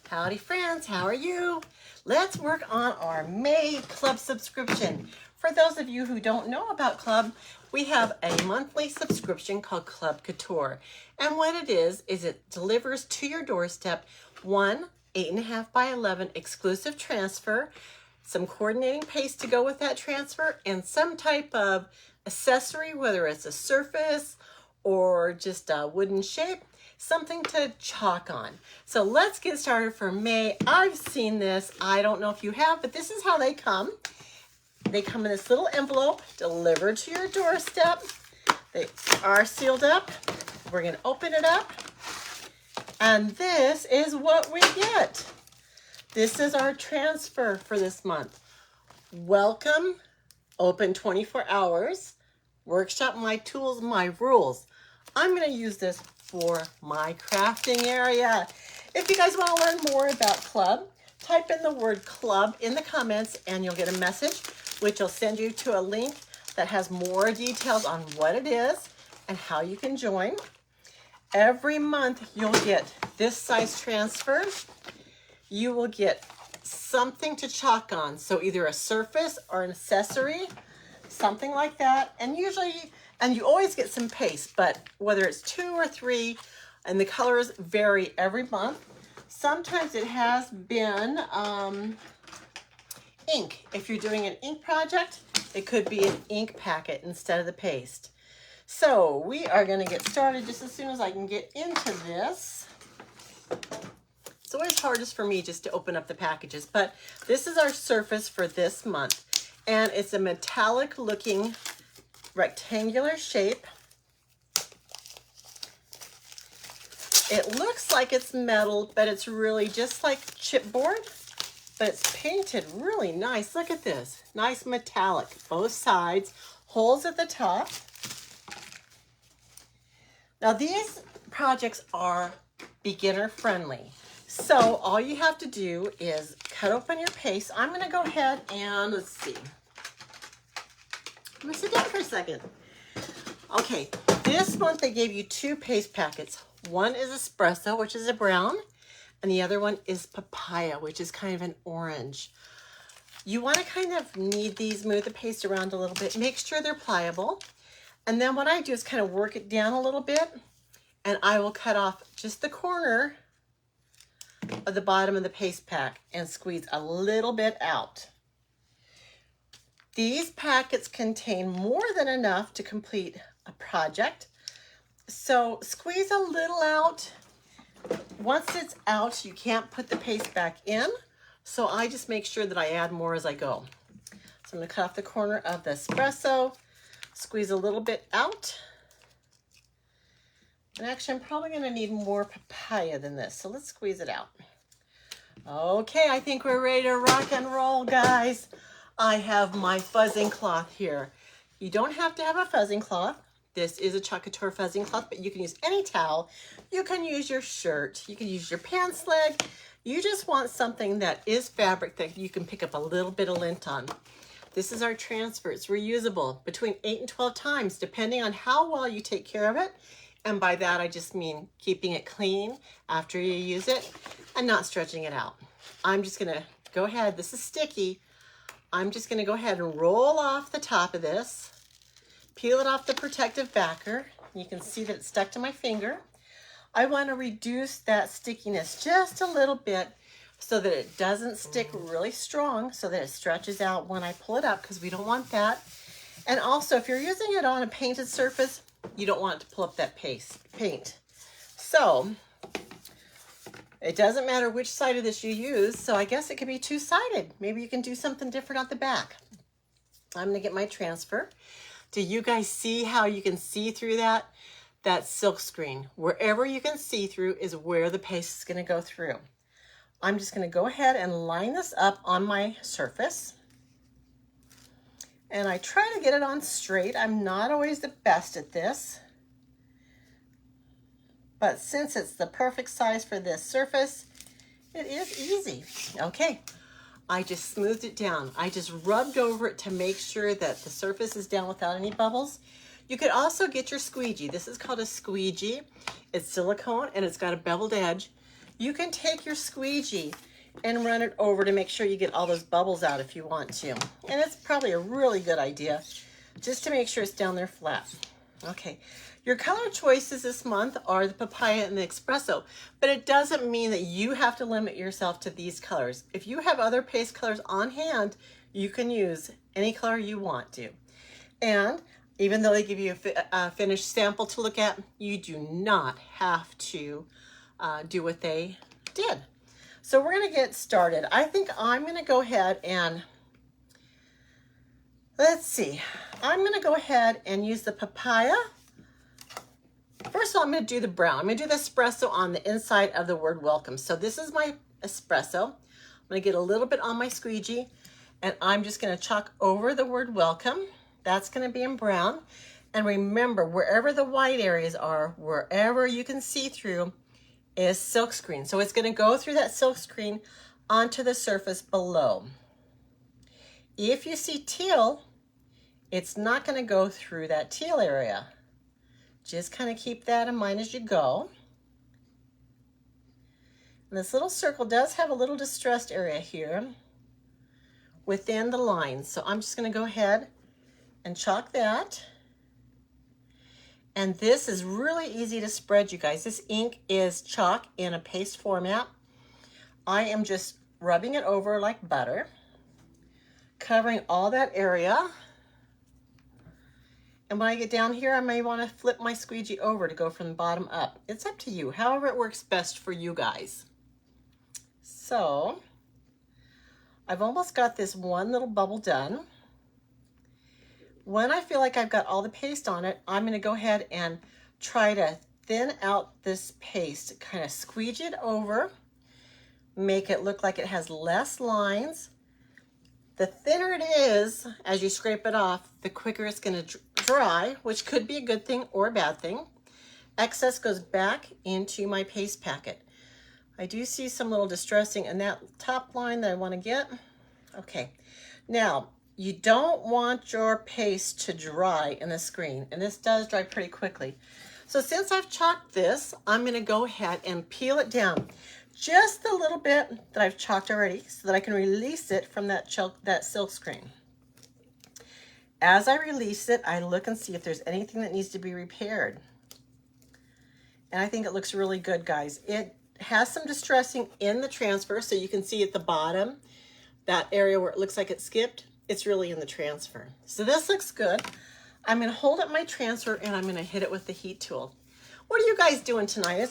Howdy friends, how are you? Let's work on our May Club subscription. For those of you who don't know about Club, we have a monthly subscription called Club Couture. And what it is it delivers to your doorstep one 8.5 by 11 exclusive transfer, some coordinating paste to go with that transfer, and some type of accessory, whether it's a surface or just a wooden shape, something to chalk on. So let's get started for May. I've seen this. I don't know if you have, but this is how they come. They come in this little envelope delivered to your doorstep. They are sealed up. We're going to open it up. And this is what we get. This is our transfer for this month. Welcome, open 24 hours, workshop my tools, my rules. I'm going to use this for my crafting area. If you guys want to learn more about Club, type in the word Club in the comments and you'll get a message which will send you to a link that has more details on what it is and how you can join. Every month you'll get this size transfer. You will get something to chalk on, so either a surface or an accessory, something like that. And you always get some paste, but whether it's 2 or 3, and the colors vary every month. Sometimes it has been ink. If you're doing an ink project, it could be an ink packet instead of the paste. So we are going to get started just as soon as I can get into this. It's always hardest for me just to open up the packages, but this is our surface for this month. And it's a metallic looking rectangular shape. It looks like it's metal, but it's really just like chipboard, but it's painted really nice. Look at this, nice metallic, both sides, holes at the top. Now these projects are beginner friendly. So all you have to do is cut open your paste. I'm going to go ahead and let's see. I'm going to sit down for a second. Okay, this month they gave you 2 paste packets. One is espresso, which is a brown, and the other one is papaya, which is kind of an orange. You want to kind of knead these, move the paste around a little bit, make sure they're pliable. And then what I do is kind of work it down a little bit, and I will cut off just the corner of the bottom of the paste pack and squeeze a little bit out. These packets contain more than enough to complete a project. So squeeze a little out. Once it's out, you can't put the paste back in. So I just make sure that I add more as I go. So I'm going to cut off the corner of the espresso, squeeze a little bit out. And actually, I'm probably going to need more papaya than this. So let's squeeze it out. Okay, I think we're ready to rock and roll, guys. I have my fuzzing cloth here. You don't have to have a fuzzing cloth. This is a Couture fuzzing cloth, but you can use any towel. You can use your shirt. You can use your pants leg. You just want something that is fabric that you can pick up a little bit of lint on. This is our transfer. It's reusable between 8 and 12 times, depending on how well you take care of it. And by that, I just mean keeping it clean after you use it and not stretching it out. I'm just gonna go ahead, this is sticky. I'm just gonna go ahead and roll off the top of this, peel it off the protective backer. You can see that it's stuck to my finger. I wanna reduce that stickiness just a little bit so that it doesn't stick really strong, so that it stretches out when I pull it up, because we don't want that. And also, if you're using it on a painted surface, you don't want it to pull up that paint. So it doesn't matter which side of this you use. So I guess it could be 2-sided. Maybe you can do something different at the back. I'm gonna get my transfer. Do you guys see how you can see through that? That silk screen. Wherever you can see through is where the paste is gonna go through. I'm just gonna go ahead and line this up on my surface. And I try to get it on straight. I'm not always the best at this. But since it's the perfect size for this surface, it is easy. Okay, I just smoothed it down. I just rubbed over it to make sure that the surface is down without any bubbles. You could also get your squeegee. This is called a squeegee. It's silicone and it's got a beveled edge. You can take your squeegee and run it over to make sure you get all those bubbles out if you want to. And it's probably a really good idea just to make sure it's down there flat. Okay, your color choices this month are the papaya and the espresso, but it doesn't mean that you have to limit yourself to these colors. If you have other paste colors on hand, you can use any color you want to. And even though they give you a finished sample to look at, you do not have to do what they did. So we're gonna get started. I think I'm gonna go ahead and, let's see. I'm gonna go ahead and use the papaya. First of all, I'm gonna do the brown. I'm gonna do the espresso on the inside of the word welcome. So this is my espresso. I'm gonna get a little bit on my squeegee and I'm just gonna chalk over the word welcome. That's gonna be in brown. And remember, wherever the white areas are, wherever you can see through is silkscreen. So it's gonna go through that silkscreen onto the surface below. If you see teal, it's not gonna go through that teal area. Just kind of keep that in mind as you go. And this little circle does have a little distressed area here within the lines. So I'm just gonna go ahead and chalk that. And this is really easy to spread, you guys. This ink is chalk in a paste format. I am just rubbing it over like butter, covering all that area. And when I get down here, I may want to flip my squeegee over to go from the bottom up. It's up to you, however it works best for you guys. So I've almost got this one little bubble done. When I feel like I've got all the paste on it, I'm gonna go ahead and try to thin out this paste, kind of squeegee it over, make it look like it has less lines. The thinner it is, as you scrape it off, the quicker it's gonna dry, which could be a good thing or a bad thing. Excess goes back into my paste packet. I do see some little distressing in that top line that I wanna get. Okay, now, you don't want your paste to dry in the screen, and this does dry pretty quickly. So since I've chalked this, I'm gonna go ahead and peel it down. Just a little bit that I've chalked already so that I can release it from that silk screen. As I release it, I look and see if there's anything that needs to be repaired. And I think it looks really good, guys. It has some distressing in the transfer, so you can see at the bottom, that area where it looks like it skipped, it's really in the transfer. So this looks good. I'm gonna hold up my transfer and I'm gonna hit it with the heat tool. What are you guys doing tonight?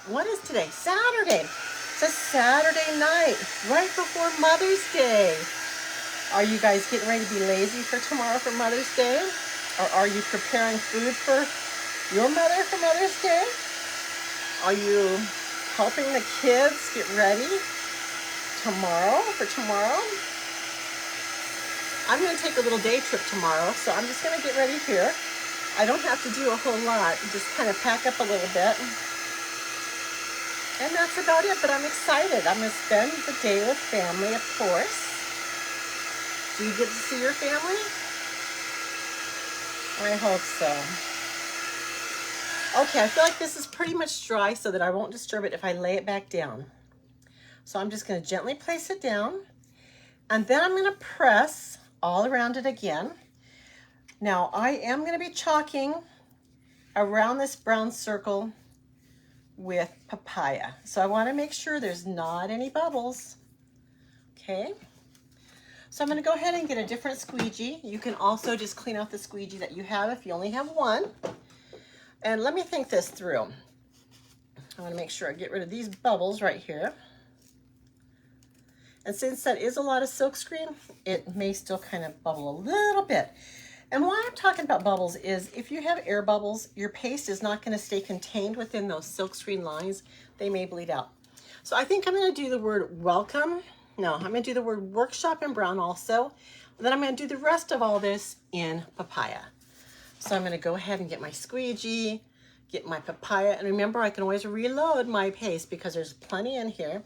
What is today? Saturday. It's a Saturday night, right before Mother's Day. Are you guys getting ready to be lazy for tomorrow for Mother's Day? Or are you preparing food for your mother for Mother's Day? Are you helping the kids get ready for tomorrow? I'm gonna take a little day trip tomorrow, so I'm just gonna get ready here. I don't have to do a whole lot, just kind of pack up a little bit. And that's about it, but I'm excited. I'm gonna spend the day with family, of course. Do you get to see your family? I hope so. Okay, I feel like this is pretty much dry so that I won't disturb it if I lay it back down. So I'm just gonna gently place it down, and then I'm gonna press all around it again. Now I am gonna be chalking around this brown circle with papaya. So I wanna make sure there's not any bubbles, okay? So I'm gonna go ahead and get a different squeegee. You can also just clean out the squeegee that you have if you only have one. And let me think this through. I wanna make sure I get rid of these bubbles right here. And since that is a lot of silkscreen, it may still kind of bubble a little bit. And why I'm talking about bubbles is if you have air bubbles, your paste is not going to stay contained within those silkscreen lines. They may bleed out. So I think I'm going to do the word welcome. No, I'm going to do the word workshop in brown also. And then I'm going to do the rest of all this in papaya. So I'm going to go ahead and get my squeegee, get my papaya. And remember, I can always reload my paste because there's plenty in here.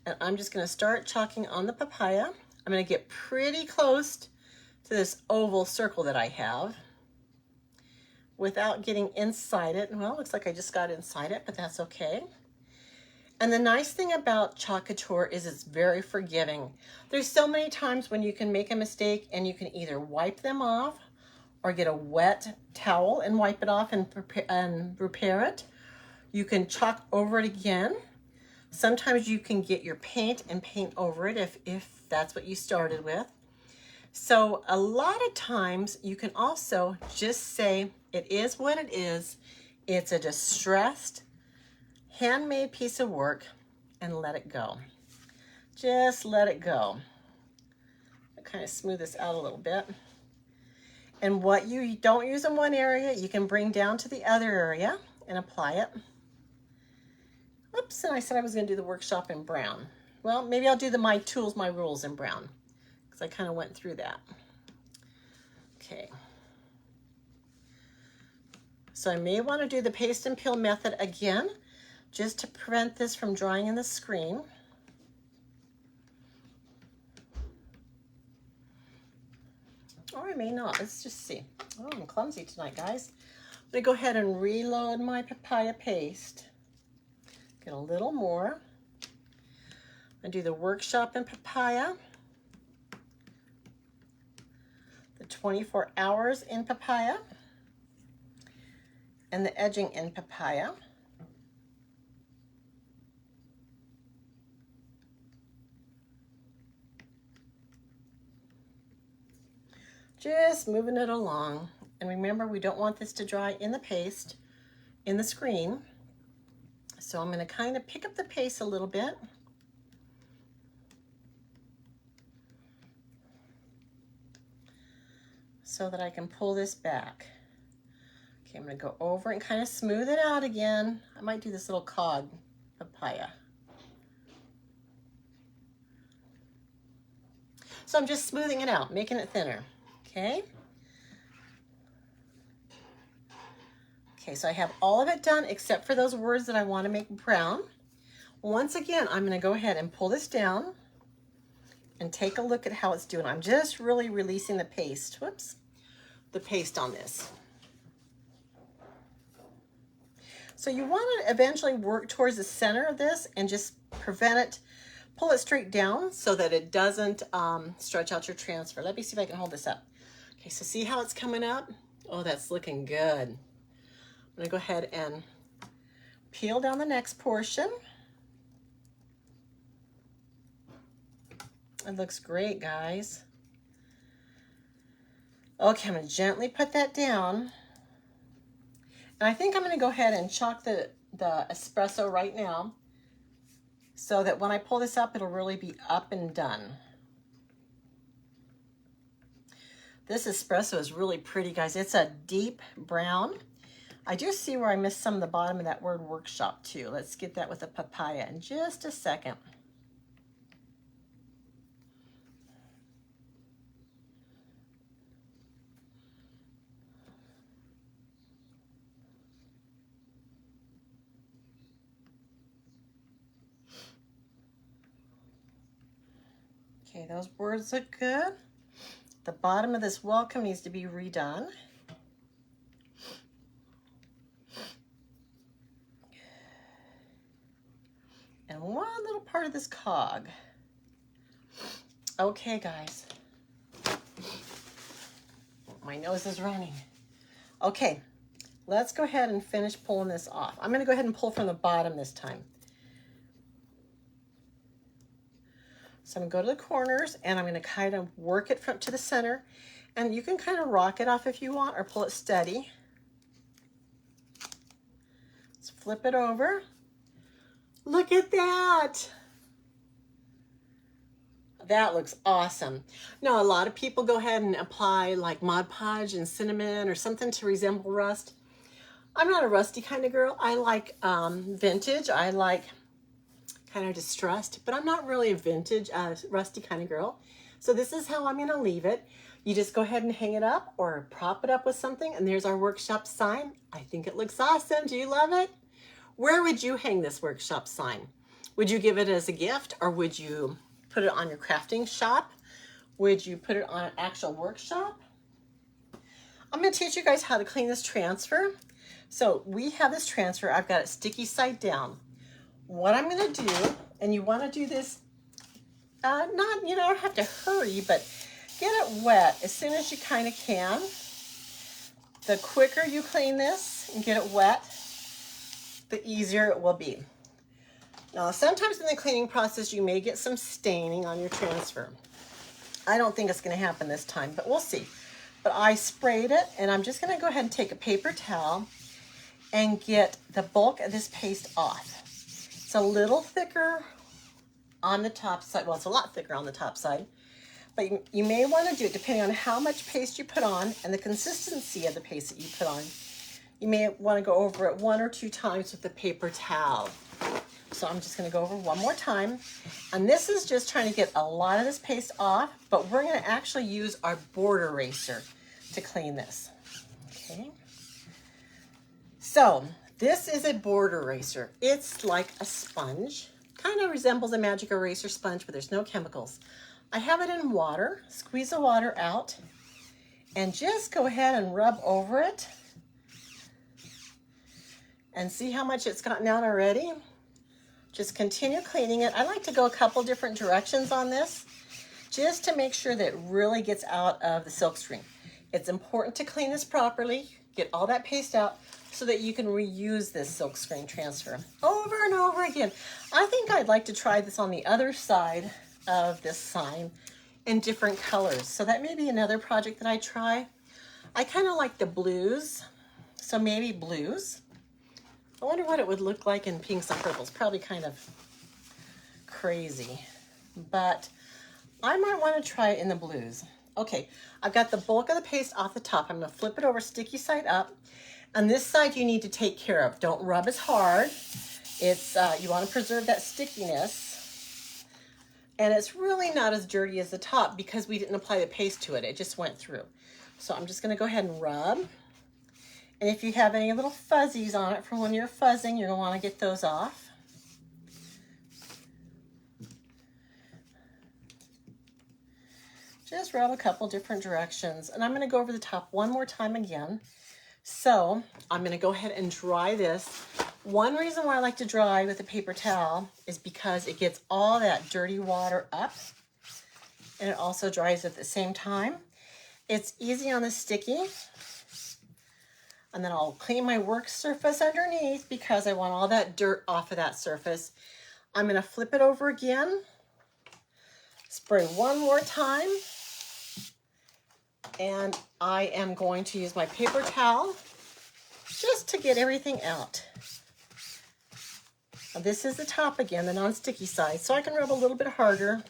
And I'm just gonna start chalking on the papaya. I'm gonna get pretty close to this oval circle that I have without getting inside it. Well, it looks like I just got inside it, but that's okay. And the nice thing about chalk couture is it's very forgiving. There's so many times when you can make a mistake and you can either wipe them off or get a wet towel and wipe it off and repair it. You can chalk over it again. Sometimes you can get your paint and paint over it if that's what you started with. So a lot of times you can also just say, it is what it is. It's a distressed, handmade piece of work, and let it go. Just let it go. I'll kind of smooth this out a little bit. And what you don't use in one area, you can bring down to the other area and apply it. Oops, and I said I was going to do the workshop in brown. Well, maybe I'll do the My Tools, My Rules in brown, because I kind of went through that. Okay. So I may want to do the paste and peel method again, just to prevent this from drying in the screen. Or I may not. Let's just see. Oh, I'm clumsy tonight, guys. I'm going to go ahead and reload my papaya paste. Get a little more. And do the workshop in papaya. The 24 hours in papaya. And the edging in papaya. Just moving it along. And remember, we don't want this to dry in the paste, in the screen. So I'm going to kind of pick up the pace a little bit. So that I can pull this back. Okay, I'm going to go over and kind of smooth it out again. I might do this little cog papaya. So I'm just smoothing it out, making it thinner. Okay. Okay, so I have all of it done except for those words that I want to make brown. Once again, I'm going to go ahead and pull this down and take a look at how it's doing. I'm just really releasing the paste. Whoops. The paste on this. So you want to eventually work towards the center of this and just prevent it, pull it straight down so that it doesn't stretch out your transfer. Let me see if I can hold this up. Okay, so see how it's coming up? Oh, that's looking good. I'm going to go ahead and peel down the next portion. It looks great, guys. Okay, I'm going to gently put that down. And I think I'm going to go ahead and chalk the espresso right now so that when I pull this up, it'll really be up and done. This espresso is really pretty, guys. It's a deep brown. I do see where I missed some of the bottom of that word workshop too. Let's get that with a papaya in just a second. Okay, those words look good. The bottom of this welcome needs to be redone. And one little part of this cog. Okay, guys. My nose is running. Okay, let's go ahead and finish pulling this off. I'm going to go ahead and pull from the bottom this time. So I'm going to go to the corners and I'm going to kind of work it from to the center. And you can kind of rock it off if you want or pull it steady. Let's flip it over. Look at that. That looks awesome. Now, a lot of people go ahead and apply like Mod Podge and cinnamon or something to resemble rust. I'm not a rusty kind of girl. I like vintage. I like kind of distressed, but I'm not really a vintage, rusty kind of girl. So this is how I'm going to leave it. You just go ahead and hang it up or prop it up with something, and there's our workshop sign. I think it looks awesome. Do you love it? Where would you hang this workshop sign? Would you give it as a gift, or would you put it on your crafting shop? Would you put it on an actual workshop? I'm going to teach you guys how to clean this transfer. So we have this transfer. I've got it sticky side down. what I'm going to do, and you want to do this, not, you don't have to hurry, but get it wet as soon as you kind of can. The quicker you clean this and get it wet, the easier it will be. Now, sometimes in the cleaning process, you may get some staining on your transfer. I don't think it's going to happen this time, but we'll see. But I sprayed it, and I'm just going to go ahead and take a paper towel and get the bulk of this paste off. It's a little thicker on the top side. Well, it's a lot thicker on the top side. But you may want to do it depending on how much paste you put on and the consistency of the paste that you put on. You may want to go over it 1 or 2 times with the paper towel. So I'm just going to go over one more time. And this is just trying to get a lot of this paste off, but we're going to actually use our board eraser to clean this. Okay. So this is a board eraser. It's like a sponge. Kind of resembles a magic eraser sponge, but there's no chemicals. I have it in water. Squeeze the water out and just go ahead and rub over it and see how much it's gotten out already. Just continue cleaning it. I like to go a couple different directions on this just to make sure that it really gets out of the silkscreen. It's important to clean this properly, get all that paste out so that you can reuse this silkscreen transfer over and over again. I think I'd like to try this on the other side of this sign in different colors. So that may be another project that I try. I kind of like the blues, so maybe blues. I wonder what it would look like in pinks and purples. Probably kind of crazy, but I might want to try it in the blues. Okay, I've got the bulk of the paste off the top. I'm going to flip it over sticky side up. On this side you need to take care of. Don't rub as hard. It's you want to preserve that stickiness. And it's really not as dirty as the top because we didn't apply the paste to it. It just went through. So I'm just going to go ahead and rub. And if you have any little fuzzies on it from when you're fuzzing, you're going to want to get those off. Just rub a couple different directions. And I'm going to go over the top one more time again. So I'm going to go ahead and dry this. One reason why I like to dry with a paper towel is because it gets all that dirty water up and it also dries at the same time. It's easy on the sticky. And then I'll clean my work surface underneath because I want all that dirt off of that surface. I'm going to flip it over again, spray one more time, and I am going to use my paper towel just to get everything out. Now this is the top again, the non-sticky side, so I can rub a little bit harder.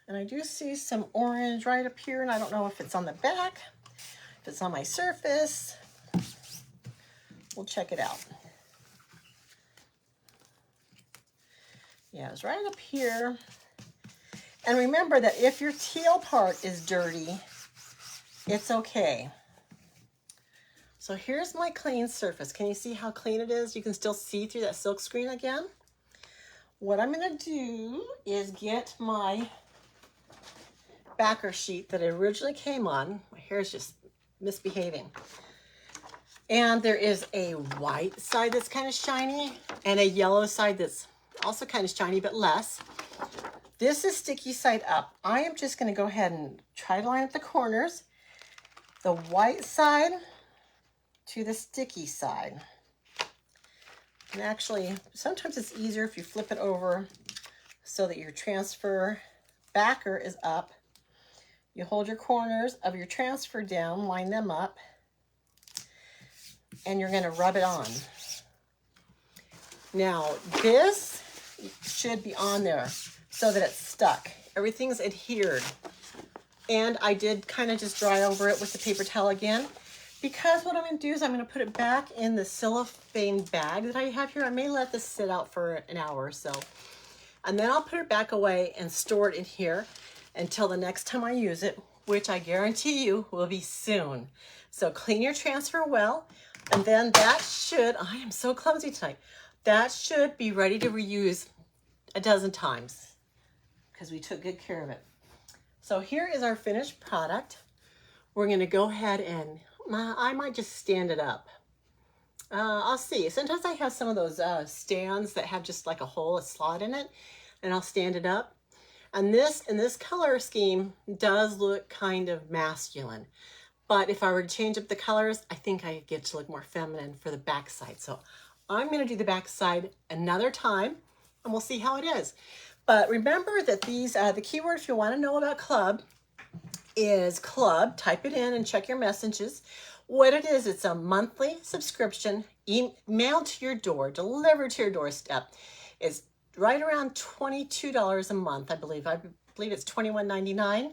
And I do see some orange right up here, and I don't know if it's on the back, if it's on my surface. We'll check it out. Yeah, it's right up here. And remember that if your teal part is dirty, it's okay. So here's my clean surface. Can you see how clean it is? You can still see through that silk screen again. What I'm going to do is get my backer sheet that it originally came on. My hair is just misbehaving. And there is a white side that's kind of shiny and a yellow side that's also kind of shiny but less. This is sticky side up. I am just going to go ahead and try to line up the corners. The white side to the sticky side. And actually, sometimes it's easier if you flip it over so that your transfer backer is up. You hold your corners of your transfer down, line them up, and you're going to rub it on. Now, this should be on there so that it's stuck. Everything's adhered. And I did kind of just dry over it with the paper towel again, because what I'm going to do is I'm going to put it back in the cellophane bag that I have here. I may let this sit out for an hour or so. And then I'll put it back away and store it in here until the next time I use it, which I guarantee you will be soon. So clean your transfer well, and then that should, I am so clumsy tonight, that should be ready to reuse a dozen times because we took good care of it. So here is our finished product. We're going to go ahead and, I might just stand it up. I'll see. Sometimes I have some of those stands that have just like a hole, a slot in it, and I'll stand it up. And this color scheme does look kind of masculine. But if I were to change up the colors, I think I get to look more feminine for the back side. So I'm going to do the back side another time, and we'll see how it is. But remember that these, the keyword if you want to know about club is club. Type it in and check your messages. What it is, it's a monthly subscription emailed to your door, delivered to your doorstep. It's right around $22 a month, I believe. I believe it's $21.99.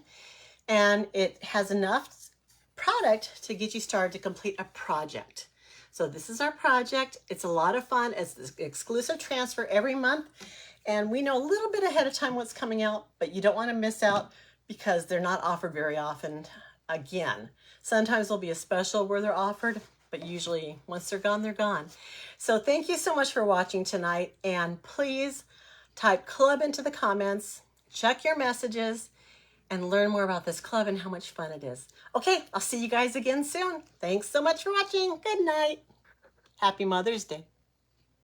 And it has enough product to get you started to complete a project. So this is our project. It's a lot of fun. It's this exclusive transfer every month. And we know a little bit ahead of time what's coming out, but you don't want to miss out because they're not offered very often again. Sometimes there'll be a special where they're offered, but usually once they're gone, they're gone. So thank you so much for watching tonight. And please type club into the comments, check your messages, and learn more about this club and how much fun it is. Okay, I'll see you guys again soon. Thanks so much for watching. Good night. Happy Mother's Day.